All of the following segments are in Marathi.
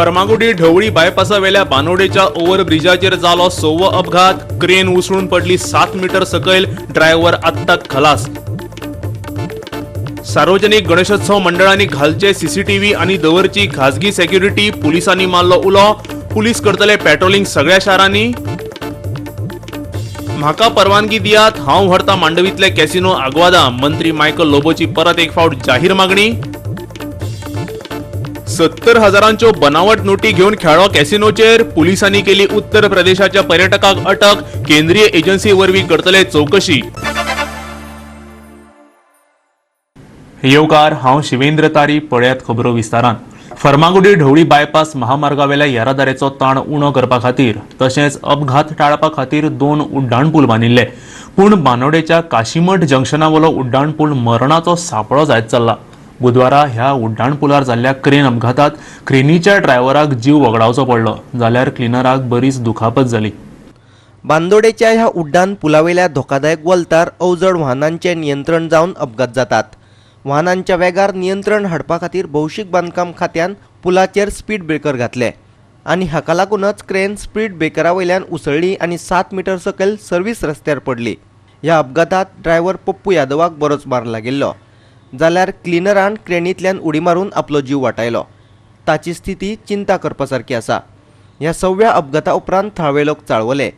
फर्मागुडी ढवळी बायपासावेल्या बानोडेच्या ओव्हरब्रिजाचेर जालो 6वो अपघात. क्रेन उसळून पडली 7 मीटर सकयल. ड्रायव्हर आत्ताच खलास. सार्वजनिक गणेशोत्सव मंडळांनी घालचे सीसीटीव्ही आणि दवरची खासगी सेक्युरिटी. पुलिसांनी मारलो उलो. पुलीस करतले पेट्रोलिंग सगळ्या शारांनी. म्हाका परवानगी दियात, हांव व्हरता मांडवीतले कॅसिनो आग्वादा. मंत्री मायकल लोबोची परत एक फावट जाहीर मागणी. 70,000च्यो बनावट नोटी घेऊन खेळ्ळो कॅसिनोचेर. पुलिसांनी केली उत्तर प्रदेशाच्या पर्यटकाक अटक. केंद्रीय एजन्सी वरवीं करतले चौकशी. येवकार, हांव शिवेंद्र तारी. पळयात खबरो विस्तारान. फर्मागुडी ढवळी बायपास महामार्गावेल्या येरादारीचो ताण उणो करपा खातीर तशेंच अपघात टाळपा खातीर 2 उड्डाण पूल बांदिल्ले. पूण बानोडेच्या काशीमठ जंक्शनावयलो उड्डाण पूल मरणाचो सापळो जायत चल्ला. बुधवारा ह्या उड्डाण पुलार जाल्ल्या क्रेन अपघातात क्रेनीच्या ड्रायव्हराक जीव वगडावचो पडलो, जाल्यार क्लिनराक बरीच दुखापत जाली. बांदोडेच्या ह्या उड्डाण पुलावेल्या धोकादायक वलतार अवजड वाहनांचे नियंत्रण जावन अपघात जातात. वाहनांच्या वेगार नियंत्रण हाडपा खातीर भौशीक बांदकाम खात्यान पुलाचेर स्पीड ब्रेकर घातले आनी हाका लागूनच क्रेन स्पीड ब्रेकरा वयल्यान उसळ्ळी आनी 7 मीटर सकयल सर्व्हिस रस्त्यार पडली. ह्या अपघातात ड्रायव्हर पप्पू यादवाक बरोच मार लागिल्लो, जाल्यार क्लिनरान क्रेनींतल्यान उडी मारून आपलो जीव वाटायलो. ताची स्थिती चिंता करपासारकी आसा. ह्या सव्या अपघाता उपरांत थळावे लोक चाळवले.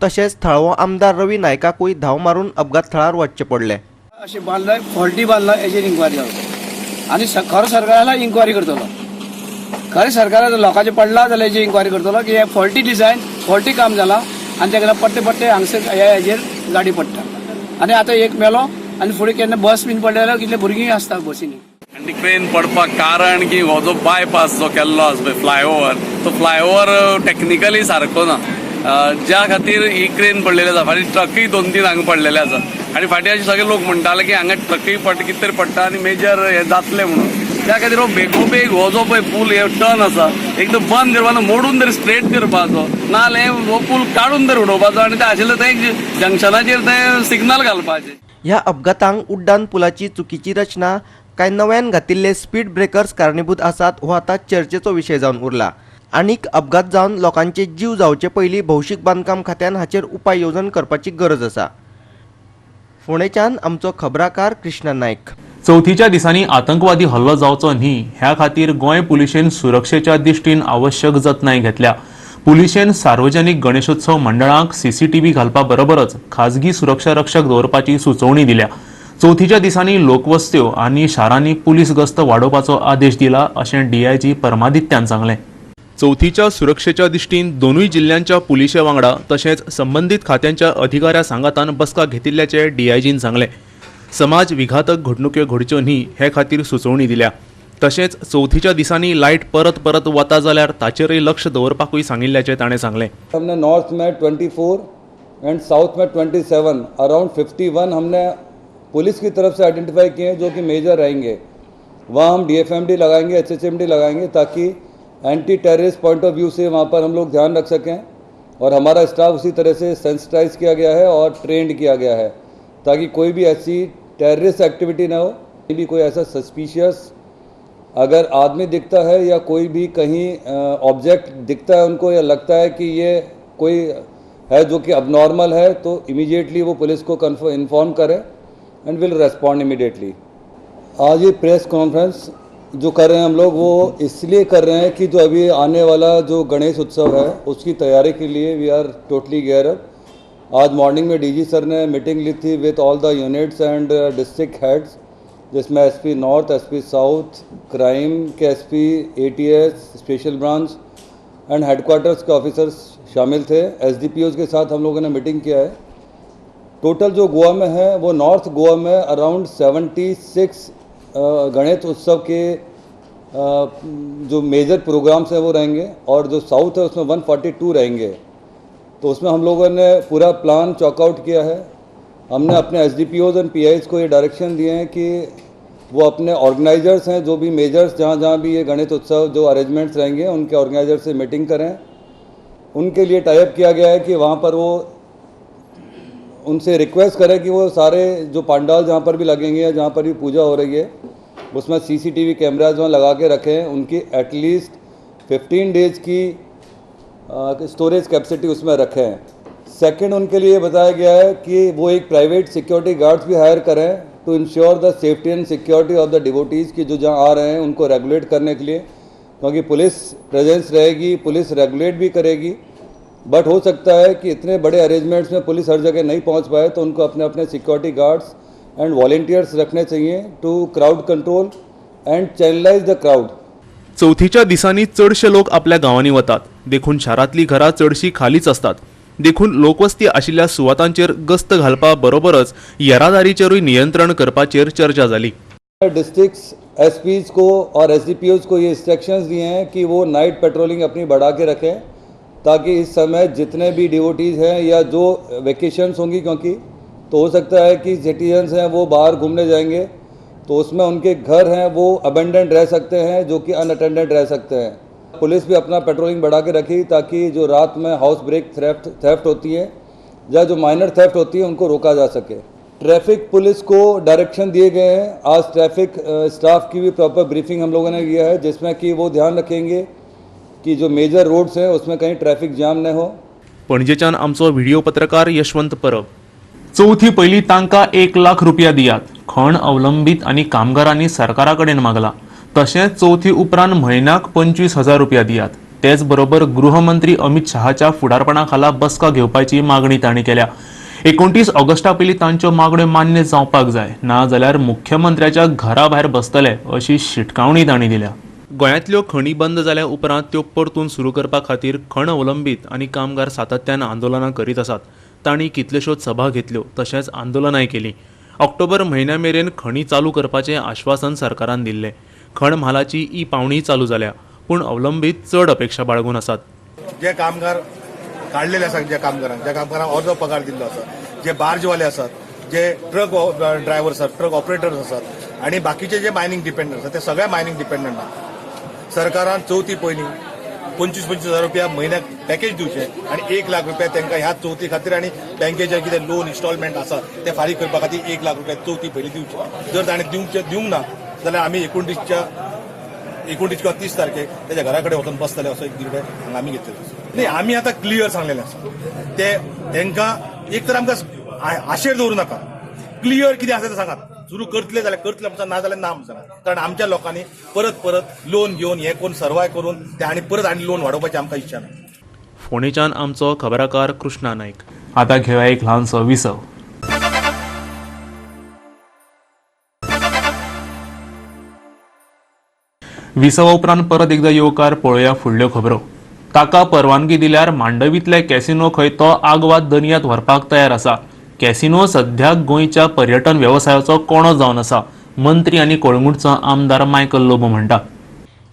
तशेंच थळावो आमदार रवी नायकाकूय धांव मारून अपघात थळार वचचें पडलें. अशें बांदलाय, फॉल्टी बांदला हेजेर इन्क्वायरी जावं आनी खरो सरकाराला इन्क्वायरी करतलो. खरें सरकारान लोकांचे पडला जाल्यार हेजेर इन्क्वायरी करतलो की हे फॉल्टी डिझायन, फॉल्टी काम जाला आनी तेका पट्टे हांगसर हेजेर गाडी पडटा. आनी आतां एक मेलो आनी फुडें केन्ना बस बीन पडले जाल्यार कितले भुरगीं आसता बसींनी. आनी क्रेन पडपाक कारण की हो जो बायपास जो केल्लो आसा पळय फ्लायओव्हर, तो फ्लायओव्हर टेक्निकली सारको ना, ज्या खातीर ही क्रेन पडलेली आसा. फाटीं ट्रकय 2-3 हांगा पडलेले आसा आनी फाटीं अशें सगळे लोक म्हणटाले की हांगा ट्रकय कितें तरी पडटा आनी मेजर हे जातले म्हणून. त्या खातीर हो बेगोबेग हो जो पळय पूल हे टर्न आसा एकदम बंद करपाचो, मोडून तरी स्ट्रेट करपाचो, नाजाल्यार हो पूल काडून तरी उडोवपाचो आनी ते आशिल्ले थंय जंक्शनाचेर ते सिग्नल घालपाचे. ह्या अपघातांक उड्डाण पुलाची चुकीची रचना काय नव्यान घातिल्ले स्पीड ब्रेकर्स कारणीभूत आसात हो आता चर्चेचो विशय जावन उरला. आनीक अपघात जावन लोकांचे जीव जावचे पयलीं भौशीक बांदकाम खात्यान हाचेर उपाय येवजण करपाची गरज आसा. फोंडेच्यान आमचो खबराकार कृष्णा नायक. चवथीच्या दिसांनी आतंकवादी हल्लो जावचो न्ही ह्या खातीर गोंय पुलिशेन सुरक्षेच्या दिश्टीन आवश्यक जतनाय घेतल्या. पुलिशेन सार्वजनिक गणेशोत्सव मंडळांक सीसीटीव्ही घालपा बरोबरच खाजगी सुरक्षा रक्षक दवरपाची सुचोवणी दिल्या. चवथीच्या दिसांनी लोकवस्त्यो आनी शारांनी पुलीस गस्त वाडोवपाचो आदेश दिला अशें डीआयजी परमादित्यान सांगलें. चवथीच्या सुरक्षेच्या दिश्टीन दोनूय जिल्ह्यांच्या पुलिशे वांगडा तशेंच संबंधीत खात्यांच्या अधिकाऱ्या सांगातान बसका घेतिल्ल्याचे डीआयजीन सांगलें. समाज विघातक घडणुक्यो घडच्यो न्ही हे खातीर सुचोवणी दिल्या. तशेंच चवथीच्या दिसांनी लायट परत वता जाल्यार ताचेरय लक्ष दवरपाकूय सांगिल्ल्याचे ताणें सांगलें. हमने नॉर्थ में 24 एंड साउथ में 27 अराउंड 51 हमने पुलिस की तरफ से आइडेंटिफाई किए हैं जो कि मेजर रहेंगे. वहाँ हम DFMD लगाएंगे, HHMD लगाएंगे ताकि anti terrorist point of view से वहाँ पर हम लोग ध्यान रख सकें. और हमारा स्टाफ उसी तरह से सेंसिटाइज किया गया है और ट्रेंड किया गया है ताकि कोई भी ऐसी टेररिस्ट एक्टिविटी ना हो. भी कोई ऐसा सस्पिशियस अगर आदमी दिखता है या कोई भी कहीं ऑब्जेक्ट दिखता है उनको या लगता है कि ये कोई है जो कि अबनॉर्मल है तो इमीडिएटली वो पुलिस को इन्फॉर्म करें एंड विल रेस्पॉन्ड इमीडिएटली. आज ये प्रेस कॉन्फ्रेंस जो कर रहे हैं हम लोग वो इसलिए कर रहे हैं कि जो अभी आने वाला जो गणेश उत्सव है उसकी तैयारी के लिए we are totally gear up. आज मॉर्निंग में डीजी सर ने मीटिंग ली थी with all the units and district heads, जिसमें SP north, SP south, crime के SP, ATS, special branch and headquarters के ऑफिसर्स शामिल थे. SDPOs के साथ हम लोगों ने मीटिंग किया है. टोटल जो गोवा में है वो नॉर्थ गोवा में अराउंड 76 गणेश उत्सव के जो मेजर प्रोग्राम्स हैं वो रहेंगे और जो साउथ है उसमें 142 रहेंगे. तो उसमें हम लोगों ने पूरा प्लान चॉकआउट किया है. हमने अपने SDPOs एंड PIs को ये डायरेक्शन दिए हैं कि वो अपने ऑर्गेनाइजर्स हैं जो भी मेजर्स जहाँ भी ये गणेश उत्सव जो अरेंजमेंट्स रहेंगे उनके ऑर्गेनाइजर से मीटिंग करें. उनके लिए टाइप किया गया है कि वहाँ पर वो उनसे रिक्वेस्ट करें कि वो सारे जो पंडाल जहाँ पर भी लगेंगे या जहाँ पर भी पूजा हो रही है उसमें CCTV कैमराज वहाँ लगा के रखें. उनकी एटलीस्ट 15 डेज की स्टोरेज कैपेसिटी उसमें रखें। सेकंड, उनके लिए बताया गया है कि वो एक प्राइवेट सिक्योरिटी गार्ड्स भी हायर करें to ensure the safety and security of the devotees की जो जहाँ आ रहे हैं उनको रेगुलेट करने के लिए, क्योंकि पुलिस प्रेजेंस रहेगी, पुलिस रेगुलेट भी करेगी। बट हो सकता है कि इतने बड़े अरेंजमेंट्स में पुलिस हर जगह नहीं पहुंच पाए, तो उनको अपने अपने सिक्योरिटी गार्ड्स अँड व्हॉलेंटियर्स रखने चाहिए to crowd control and channelize the crowd. चौथीच्या दिसांनी चडशे लोक आपल्या गावांनी वतात, देखून शारांतली घरां चडशी खालीच असतात, देखून लोकवस्ती आशिल्ल्या सुवातांचेर गस्त घालपा बरोबरच येरादारीचेरूय नियंत्रण करपाचेर चर्चा जाली। डिस्ट्रिक्ट्स एसपीज को और एसडीपीओज को ये इंस्ट्रक्शंस दिए हैं कि वो नाइट पेट्रोलिंग अपनी बढ़ा के रखें, ताकि इस समय जितने भी डिवोटीज़ हैं या जो वेकेशंस होंगी, क्योंकि तो हो सकता है कि सिटीजन्स हैं वो बाहर घूमने जाएंगे, तो उसमें उनके घर हैं वो अबेंडेंट रह सकते हैं, जो कि अनअटेंडेड रह सकते हैं। पुलिस भी अपना पेट्रोलिंग बढ़ा के रखी, ताकि जो रात में हाउस ब्रेक थेफ्ट होती है या जो माइनर थेफ्ट होती है उनको रोका जा सके। ट्रैफिक पुलिस को डायरेक्शन दिए गए हैं। आज ट्रैफिक स्टाफ की भी प्रॉपर ब्रीफिंग हम लोगों ने किया है, जिसमें कि वो ध्यान रखेंगे की जो मेजर रोड्स हैं उसमें कहीं ट्रॅफिक जाम न हो। पणजेच्यान आमचो व्हिडिओ पत्रकार यशवंत परब। चौथी पयली तांकां 1 लाख रुपया दियात, खण अवलंबीत आनी कामगारांनी सरकारा कडेन मागला। तशेंच चौथी उपरांत म्हयन्याक 25,000 रुपया दियात। तेच बरोबर गृहमंत्री अमित शहाच्या फुडारपणा खाला बसका घेवपाची मागणी तांणी केल्या। 29 ऑगस्टा पयलीं तांच्यो मागण्यो मान्य जावपाक जाय, ना जाल्यार मुख्यमंत्र्याच्या घरा भायर बसतले अशी शिटकावणी तांणी दिल्या। गोंयांतल्यो खणी बंद जाल्या उपरांत त्यो परतून सुरू करपा खातीर खण अवलंबीत आनी कामगार सातत्यान आंदोलनां करीत आसात। तांणी कितल्योश्योच सभा घेतल्यो, तशेंच आंदोलनाय केलीं। ऑक्टोबर म्हयन्या मेरेन खणी चालू करपाचें आश्वासन सरकारान दिल्लें। खण म्हालाची पावणी चालू जाल्या, पूण अवलंबीत चड अपेक्षा बाळगून आसात। जे कामगार काढलेले आसात, ज्या कामगारांक अर्दो पगार दिल्लो आसा, जे बार्जवाले आसात, जे ट्रक ड्रायव्हर आसात, ट्रक ऑपरेटर्स आसात आनी बाकीचे जे मायनिंग डिपेंडंट आसात, ते सगळ्या मायनिंग डिपेंडंट आसात। सरकारान चौथी पयलीं 25,000 रुपया म्हयन्याक पॅकेज दिवचें आनी 1 लाख रुपया तांकां ह्या चौथी खातीर आनी बँकेचे कितें लोन इन्स्टॉलमेंट आसा ते फारीक करपा खातीर 1 लाख रुपया चौथी पयलीं दिवचे। जर ताणें दिवंक ना जाल्यार आमी 29 किंवा 30 तारखेक त्याच्या घरा कडेन वचून बसतले असो एक निर्णय हांगा आमी घेतलेलो। न्ही, आमी आतां क्लियर सांगलेलें आसा, ते तांकां एक तर आमकां आशेर दवरूं नाका, क्लियर कितें आसा तें सांगात। सुरू करतले जाल्यार करतले म्हणटा, ना जाल्यार ना म्हणटा। कारण आमच्या लोकांनी परत लोन घेवन हे करून सर्वाय करून ते आनी परत आनी लोन वाडोवपाची आमकां इच्छा ना। फोंडेच्यान आमचो खबराकार कृष्णा नायक। आतां घेवया एक ल्हानसो विसव। विसवा उपरांत परत एकदा येवकार पळोवया फुडल्यो खबरो। ताका परवानगी दिल्यार मांडवींतले कॅसिनो खंय तो आग्वाद दर्यांत व्हरपाक तयार आसा। कॅसिनो सध्याक गोंयच्या पर्यटन वेवसायाचो कोणो जावन आसा, मंत्री आनी कळंगूटचो आमदार मायकल लोबो म्हणटा।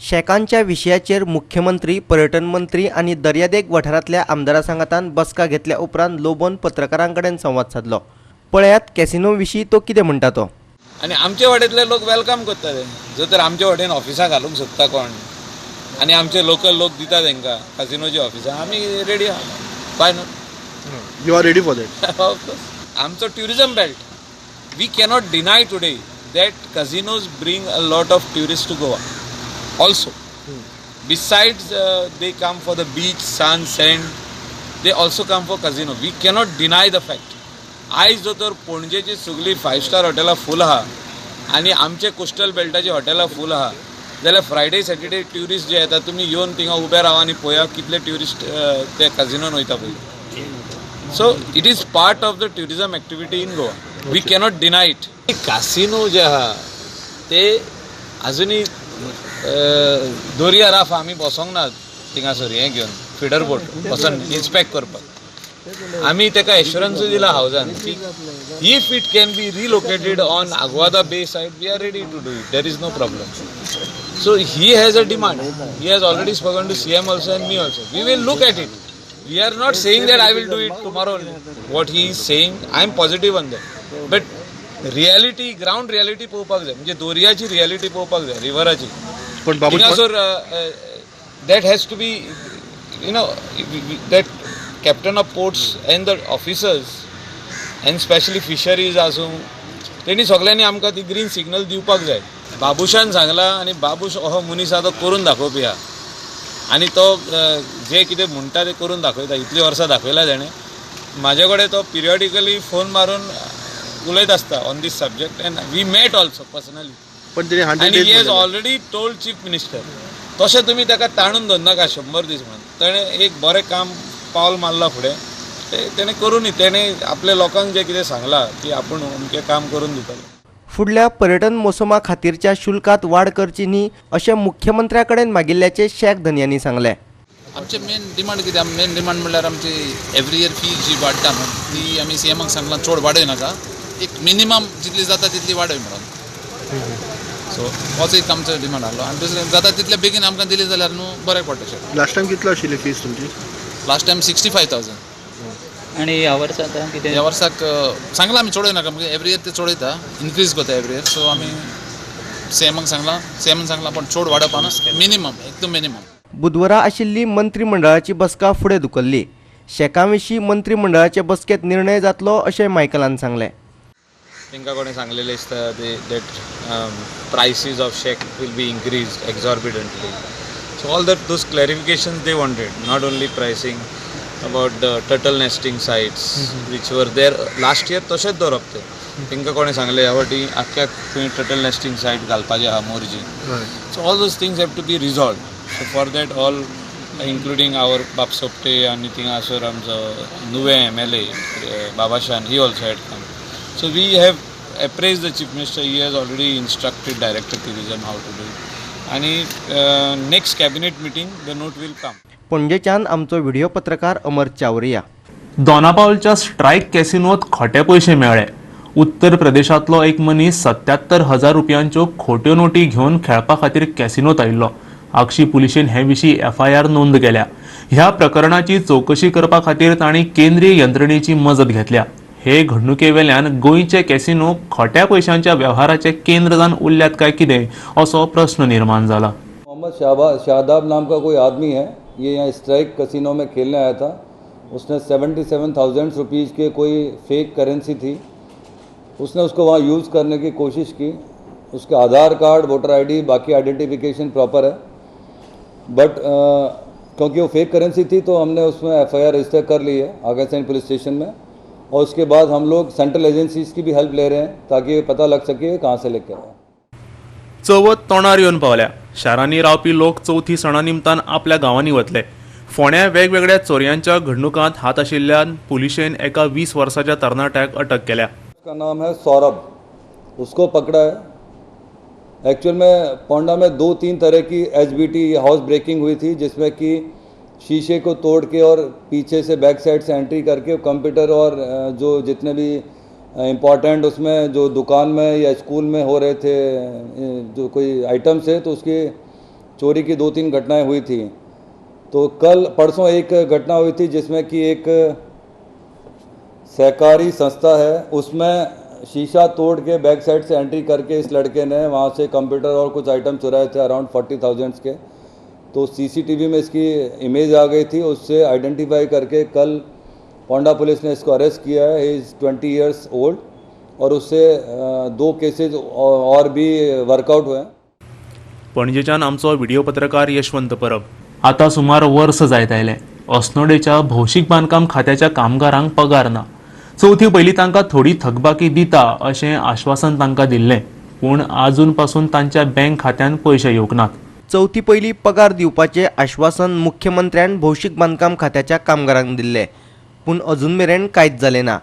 शेकांच्या विशयाचेर मुख्यमंत्री, पर्यटन मंत्री आनी दर्यादेग वाठारांतल्या आमदारां सांगातान बसका घेतल्या उपरांत लोबोन पत्रकारां कडेन संवाद साधलो। पळयात कॅसिनो विशीं तो कितें म्हणटा तो। आनी आमचे वाटेंतले लोक वेलकम करतात। जर तर आमचे वाटेन ऑफिसां घालूंक सोदता कोण आनी आमचे लोकल लोक दिता तांकां कॅसिनोची ऑफिसां, आमी रेडी आहा। Why not, you are ready for that? Of course, आमचो tourism belt, we cannot deny today that casinos bring a lot of tourist to Goa also. Besides, they come for the beach, sun, sand, they also come for casino. We cannot deny the fact. आयज जर तर पणजेची सगळी 5-स्टार हॉटेलां फूल आहा आनी आमचे कोस्टल बेल्टाची हॉटेलां फूल आहा, जाल्यार फ्रायडे सॅटर्डे ट्युरिस्ट जे येता, तुमी येवन थिंगा उबे रावा आनी पळया कितले ट्युरिस्ट ते कॅसिनोन वयता पळय. So it is part of the tourism activity in Goa. We cannot deny it. Casino जे आहा ते आजुनूय दोरया राफ आमी बसोंक ना थिंगासर हें घेवन फिडर बोट वचून इन्स्पेक्ट करपाक. आमी तेका एश्युरन्सूय दिला हावजान की if it can be relocated on Aguada bay side, we are ready to do it. There is no problem. So he has a demand. He has already spoken to CM also and me also. We will look at it. We are not saying that I will do it tomorrow. What he is saying, I am positive on that. But reality, ground reality पळोवपाक जाय, म्हणजे दोरयाची रियालिटी पळोवपाक जाय, रिव्हराची. That has to be, you know, that captain of ports and the officers and especially fisheries आसूं तेणी सगळ्यांनी आमकां ती ग्रीन सिग्नल दिवपाक जाय. बाबुशान सांगला आनी बाबूश हो मनीस आतां करून दाखोवपी आहा. आनी तो जे कितें म्हणटा तें करून दाखयता. इतलीं वर्सां दाखयला ताणें. म्हाजे कडेन तो पिरियडिकली फोन मारून उलयत आसता on this subject and we met also personally. पण तिने आनी he has already told chief minister तशें तुमी ताका ताणून दवरनाका 100 दीस म्हणून. ताणें एक बरें काम पावल मारलां फुडें. तेणें करूनी. तेणें आपल्या लोकांक जें कितें सांगलां की आपूण अमकें काम करून दितले. फुडल्या पर्यटन मोसमा खातीरच्या शुल्कात वाड करची न्ही अशें मुख्यमंत्र्या कडेन मागिल्ल्याचें शेख धनियांनी सांगलें. आमचे मेन डिमांड कितें मेन डिमांड म्हणल्यार आमची एवरी इयर फी जी वाडटा न्हू ती आमी सीएमाक सांगलां चड वाडय नाका. एक मिनिमम जितली जाता तितली वाडय म्हणून. सो होच एक आमचो डिमांड आहलो. आनी दुसरें जाता तितले बेगीन आमकां दिली जाल्यार न्हू बरें पडटलें. लास्ट टाइम कितलो आशिल्ली फीस तुमची? Last time 65,000. आणि ह्या वर्सा आतां कितें? ह्या वर्साक सांगलां आमी चडय नाका म्हणजे एवरी इयर ते चडयता इनक्रीज करता एवरी इयर. सो आमी सीएमाक सांगलां पण चड वाडप ना मिनिमम एकदम मिनिमम. बुधवारा आशिल्ली मंत्रिमंडळाची बसका फुडें धुकल्ली. शेकां विशीं मंत्रिमंडळाचे बसकेंत निर्णय जातलो अशें मायकलान सांगलें. तांकां कोणें सांगलेलें दिसता that prices of shack will be increased exorbitantly. So all that those clarifications they wanted. Not only pricing about the turtle nesting sites which were there last year तशेंच दवरप ते. तांकां कोणें सांगलें ह्या फावटी आख्या खंय turtle nesting site घालपाचें आहा मोरजी. So all those things have to be resolved. So for that all including our बाप सोपटे आनी थिंगासर आमचो नुवें MLA बाबाशान he also had come. So we have apprised the chief minister. He has already instructed director tourism how to do it. आनी next cabinet meeting the note will come. पणजेच्यान आमचो व्हिडिओ पत्रकार अमर चावरिया. दोनापावलच्या स्ट्रायक कॅसिनोत खोटे पयशे मेळ्ळे. उत्तर प्रदेशांतलो एक मनीस 77,000 रुपयांच्यो खोट्यो नोटी घेवन खेळपा खातीर कॅसिनोत आयिल्लो. आगशी पुलिशेन हे विशीं FIR नोंद केल्या. ह्या प्रकरणाची चवकशी करपा खातीर तांणी केंद्रीय यंत्रणेची मजत घेतल्या. हे घडणुके वेल्यान गोंयचे कॅसिनो खोट्या पयशांच्या वेव्हाराचे केंद्र जावन उरल्यात काय कितें असो प्रश्न निर्माण जाला. मोहम्मद शादाब नाम का कोई आदमी है, ये यहाँ स्ट्राइक कसिनो में खेलने आया था. उसने 77,000 रुपीज़ के कोई फेक करेंसी थी, उसने उसको वहाँ यूज़ करने की कोशिश की. उसके आधार कार्ड, वोटर ID, बाकी आइडेंटिफिकेशन प्रॉपर है. बट क्योंकि वो फेक करेंसी थी तो हमने उसमें FIR रजिस्टर कर ली है आगासैन पुलिस स्टेशन में. और उसके बाद हम लोग सेंट्रल एजेंसीज़ की भी हेल्प ले रहे हैं ताकि ये पता लग सके कहाँ से लेके आए. चवथ तोंडार येवन पावल्या. शारांनी रावपी लोक चवथी सणा निमतान आपल्या गांवांनी वतले. फोंड्या वेगवेगळ्या चोरयांच्या घडणुकांत हात आशिल्ल्यान पुलिशेन एका 20 वर्साच्या तरणाट्याक अटक केल्या. उसका नाम है सौरभ, उसको पकड़ा है. एक्चुअल में पोंडा में 2-3 तरह की HBT हाउस ब्रेकिंग हुई थी जिसमें कि शीशे को तोड़ के और पीछे से बैक साइड से एंट्री करके कंप्यूटर और जो जितने भी इम्पॉर्टेंट उसमें जो दुकान में या स्कूल में हो रहे थे जो कोई आइटम्स है तो उसकी चोरी की 2-3 घटनाएं हुई थी. तो कल परसों एक घटना हुई थी जिसमें कि एक सहकारी संस्था है उसमें शीशा तोड़ के बैक साइड से एंट्री करके इस लड़के ने वहाँ से कंप्यूटर और कुछ आइटम चुराए थे अराउंड 40,000 के. तो CCTV में इसकी इमेज आ गई थी. उससे आइडेंटिफाई करके कल पोंडा पुलिस ने इसको अरेस्ट किया है. ही इज़ 20 years ओल्ड और उससे 2 केसेज और भी वर्कआउट हुए. पणजेच्यान आमचो व्हिडिओ पत्रकार यशवंत परब. आता सुमार वर्स जायत आयलें. अस्नोडेच्या भौशीक बांदकाम खात्याच्या कामगारांक पगार ना. चवथी पयलीं तांकां थोडी थकबाकी दिता अशें आश्वासन तांकां दिल्लें. पूण आजून पासून तांच्या बँक खात्यांत पयशे येवंक नात. चवथी पयलीं पगार दिवपाचें आश्वासन मुख्यमंत्र्यान भौशीक बांदकाम खात्याच्या कामगारांक दिल्लें. पूण अजून मेरेन कांयच जालें ना.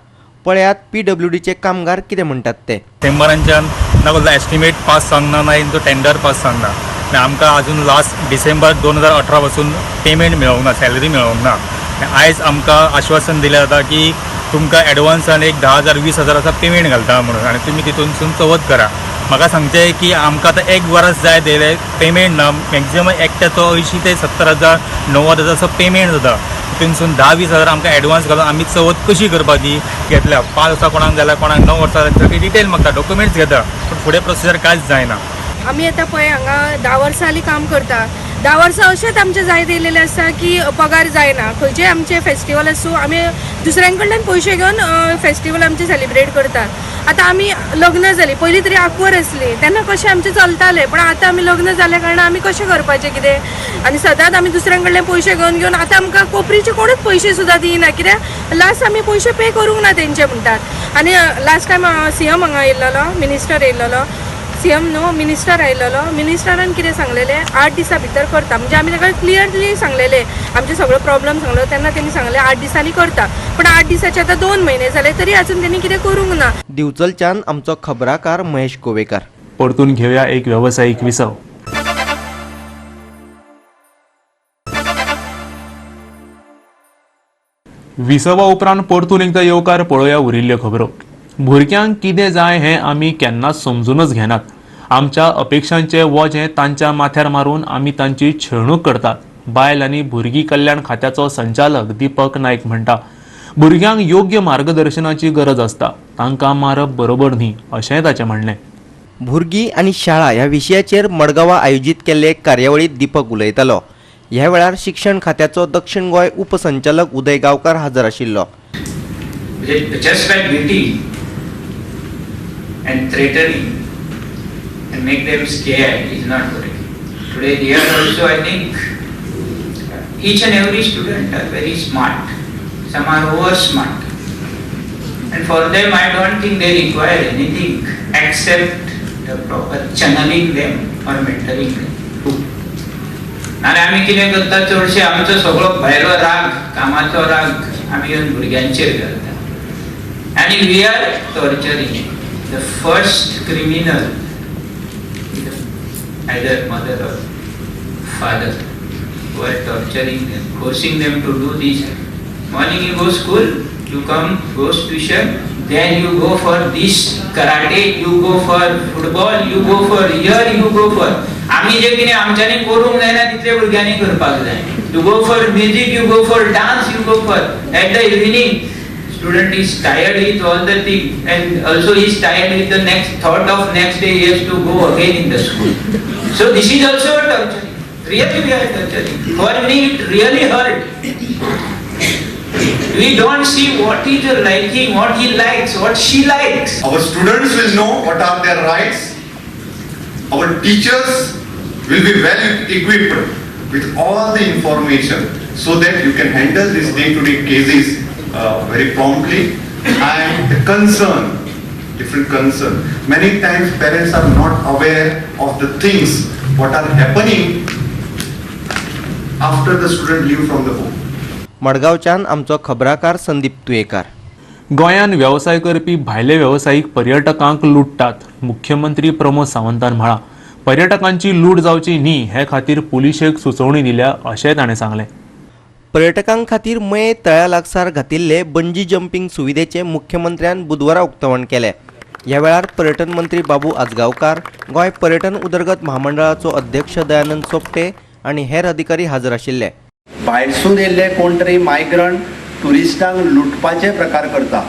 पळयात PWDचे कामगार कितें म्हणटात ते. डिसेंबरांच्यान ना कसलो एस्टिमेट पास सांगना ना तो टेंडर पास सांगना. आमकां अजून लास्ट डिसेंबर 2018 पासून पेमेंट मेळोंक ना, सॅलरी मेळोंक ना. आयज आमकां आश्वासन दिलें जाता की तुमकां एडवान्सान एक 10,000 20,000 असा पेमेंट घालता म्हणून आनी तुमी तितूनसून चवथ करा. म्हाका सांगचें की आमकां आतां 1 वर्स जाय दिलें पेमेंट ना. मॅक्झिमम एकट्याचो 80,000 ते 70,000 90,000 असो पेमेंट जाता. तितूनसून 10-20,000 आमकां एडवान्स घालून आमी चवथ कशी करपाची घेतल्या. 5 वर्सां कोणाक जाल्यार कोणाक 9 वर्सां सगळी डिटेल मागता, डॉक्युमेंट्स घेता, पूण फुडें प्रोसिजर कांयच जायना. आमी आतां पळय हांगा 10 वर्सां जालीं काम करता 10 वर्सां अशेंच आमचे जाय दिलेले आसा की पगार जायना. खंयचे आमचे फेस्टिवल आसूं आमी दुसऱ्यां कडल्यान पयशे घेवन फेस्टिवल आमचे सेलिब्रेट करतात. आतां आमी लग्न जालीं, पयलीं तरी आंकवर आसली तेन्ना कशें आमचें चलतालें, पण आतां आमी लग्न जाल्या कारणान आमी कशें करपाचें कितें, आनी सदांच आमी दुसऱ्यां कडल्यान पयशे घेवन आतां आमकां कोपरीचे कोणूच पयशे सुद्दां दिना, कित्याक लास्ट आमी पयशे पे करूंक ना तेंचे म्हणटात. आनी लास्ट टायम CM हांगा येयल्लो, मिनिस्टर येयल्लो, CM न्हू मिनिस्टर आयिल्लो, मिनिस्टरान कितें सांगलेलें 8 दिसां भितर करता, म्हणजे आमी ताका क्लियरली सांगलेलें आमचे सगळो प्रॉब्लम सांगलो तेन्ना तेणी सांगलें 8 दिसांनी करता, पण 8 दिसाचे आतां 2 म्हयने जाले तरी आजून तेणी कितें करूंक ना. दिवचलच्यान आमचो खबराकार महेश गोवेकार. परतून घेऊया एक व्यावसायिक विसव. विसवा उपरांत परतून एकदा येवकार पळोवया उरिल्ल्यो खबरो. भुरग्यांक कितें जाय हें आमी केन्नाच समजूनच घेनात. आमच्या अपेक्षांचें वजें तांच्या माथ्यार मारून आमी तांची छळणूक करतात. बायल आनी भुरगीं कल्याण खात्याचो संचालक दीपक नायक म्हणटा, भुरग्यांक योग्य मार्गदर्शनाची गरज आसता, तांकां मारप बरोबर न्ही अशेंय ताचें म्हणणें. भुरगीं आनी शाळा ह्या विशयाचेर मडगांवां आयोजीत केल्ले कार्यावळीत दीपक उलयतालो. ह्या वेळार शिक्षण खात्याचो दक्षिण गोंय उपसंचालक उदय गांवकार हाजीर आशिल्लो. Just by beating and threatening and make them scared is not correct. Today they are also, I think, each and every student are very smart. Some are over smart. And for them I don't think they require anything except the proper channeling them or mentoring them. आणि आमी कितें करता, चडशे आमचो सगळो भायलो राग, कामाचो राग आमी येवन भुरग्यांचेर घालता. And we are torturing the first criminal, either mother or father, who are torturing them, forcing them to do this. Morning you go school, you come, go tuition, then you go for this karate, you go for football, you go for here, you go for. आमी जे कितें आमच्यांनी करूंक जायना तितले भुरग्यांनी करपाक जाय. You go for music, you go for dance, you go for. At the evening, student is tired with all the things, and also he is tired with the next thought of next day he has to go again in the school. So this is also a torture. Really we are torturing. For me it really hurt. We don't see what is your liking, what he likes, what she likes. Our students will know what are their rights. Our teachers will be well equipped with all the information so that you can handle these day-to-day cases very promptly. And the concern, different concern. Many times parents are not aware of the things what are happening after the student leave from the home. मडगांवच्यान आमचो खबराकार संदीप तुयेकार. गोंयान व्यवसाय करपी भायले व्यावसायिक पर्यटकांक लुटतात. मुख्यमंत्री प्रमोद सावंतान म्हळां, पर्यटकांची लूट जावची न्ही हे खातीर पुलिशेक सुचोवणी दिल्या अशेंय ताणें सांगलें. पर्यटकां खातीर मये तळ्या लागसार घातिल्ले बंजी जंपिंग सुविधेचें मुख्यमंत्र्यान बुधवारा उक्तावण केलें. ह्या वेळार पर्यटन मंत्री बाबू आजगांवकार, गोंय पर्यटन उदरगत महामंडळाचो अध्यक्ष दयानंद सोपटे आनी हेर अधिकारी हाजीर आशिल्ले. भायरसून येयल्ले कोण तरी मायग्रंट ट्युरिस्टांक लुटपाचे प्रकार करता.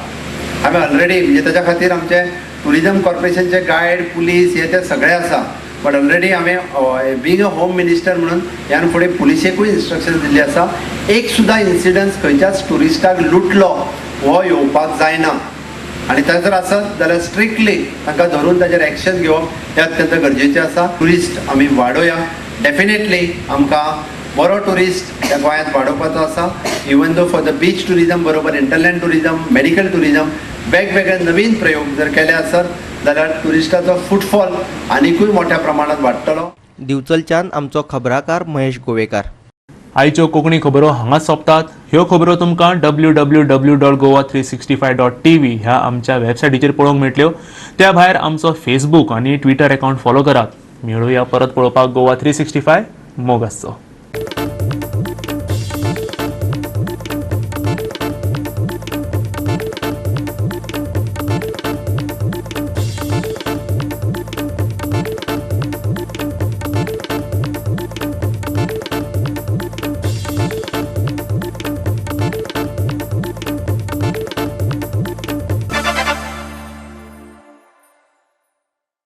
आमी ऑलरेडी म्हणजे ताच्या खातीर आमचे ट्युरिजम कॉर्पोरेशनचे गायड, पुलीस हे ते सगळे आसा. बट ऑलरेडी आमी बींग अ होम मिनिस्टर म्हणून ह्यान फुडें पुलिसेकूय इन्स्ट्रक्शन दिल्ली आसा. एक सुद्दां इन्सिडंट्स खंयच्याच ट्युरिस्टाक लुटलो हो येवपाक जायना. आनी तें जर आसत जाल्यार स्ट्रिक्टली तांकां धरून ताचेर एक्शन घेवप हें अत्यंत गरजेचें आसा. ट्युरिस्ट आमी वाडोवया. डेफिनेटली आमकां बरो ट्युरिस्ट ह्या गोंयांत वाडोवपाचो आसा. Even though for the beach tourism बरोबर इंटरलँड ट्युरिजम, मेडिकल ट्युरिजम वेगवेगळे नवीन प्रयोग जर केले आसत जाल्यार ट्युरिस्टाचो फुटफॉल आनीकूय मोठ्या प्रमाणात वाडटलो. दिवचलच्यान आमचो खबराकार महेश गोवेकार. आयच्यो कोंकणी खबरो हांगाच सोंपतात. ह्यो खबरो तुमकां www.goa365.tv ह्या आमच्या वेबसायटीचेर पळोवंक मेळटल्यो. त्या भायर आमचो फेसबूक आनी ट्विटर अकावंट फॉलो करात. मेळुया परत पळोवपाक गोवा 365. मोग आसचो.